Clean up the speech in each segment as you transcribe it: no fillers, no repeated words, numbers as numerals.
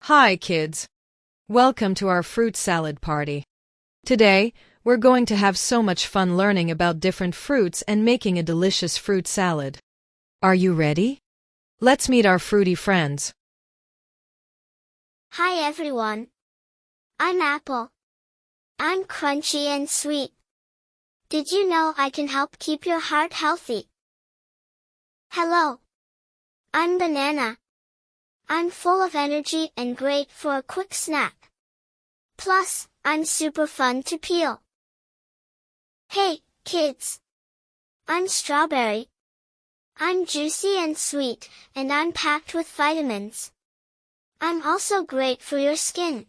Hi, kids. Welcome to our fruit salad party. Today, we're going to have so much fun learning about different fruits and making a delicious fruit salad. Are you ready? Let's meet our fruity friends. Hi everyone. I'm Apple. I'm crunchy and sweet. Did you know I can help keep your heart healthy? Hello. I'm Banana. I'm full of energy and great for a quick snack. Plus, I'm super fun to peel. Hey, kids. I'm Strawberry. I'm juicy and sweet, and I'm packed with vitamins. I'm also great for your skin.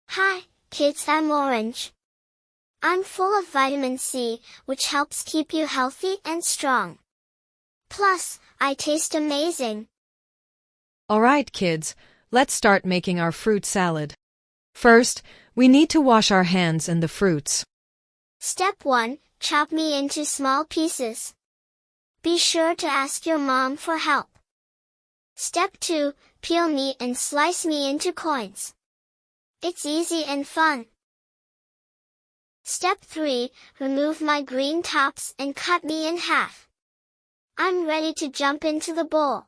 Hi, kids, I'm Orange. I'm full of vitamin C, which helps keep you healthy and strong. Plus, I taste amazing. Alright, kids, let's start making our fruit salad. First, we need to wash our hands and the fruits. Step 1, chop me into small pieces. Be sure to ask your mom for help. Step 2, peel me and slice me into coins. It's easy and fun. Step 3, remove my green tops and cut me in half. I'm ready to jump into the bowl.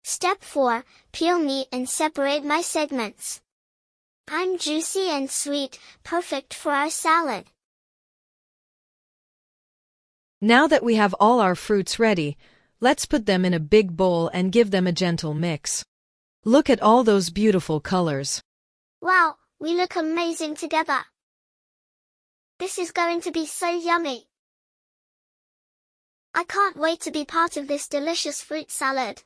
Step 4, peel me and separate my segments. I'm juicy and sweet, perfect for our salad. Now that we have all our fruits ready, let's put them in a big bowl and give them a gentle mix. Look at all those beautiful colors. Wow, we look amazing together. This is going to be so yummy. I can't wait to be part of this delicious fruit salad.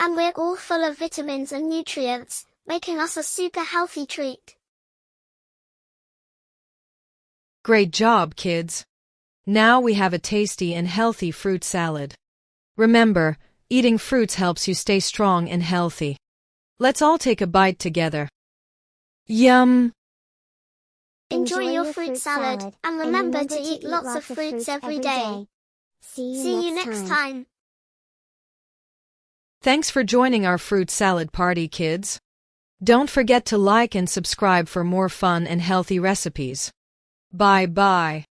And we're all full of vitamins and nutrients, making us a super healthy treat. Great job, kids. Now we have a tasty and healthy fruit salad. Remember, eating fruits helps you stay strong and healthy. Let's all take a bite together. Yum! Enjoy your fruit salad, and remember to eat lots of fruits every day. See you next time. Thanks for joining our fruit salad party, kids. Don't forget to like and subscribe for more fun and healthy recipes. Bye-bye.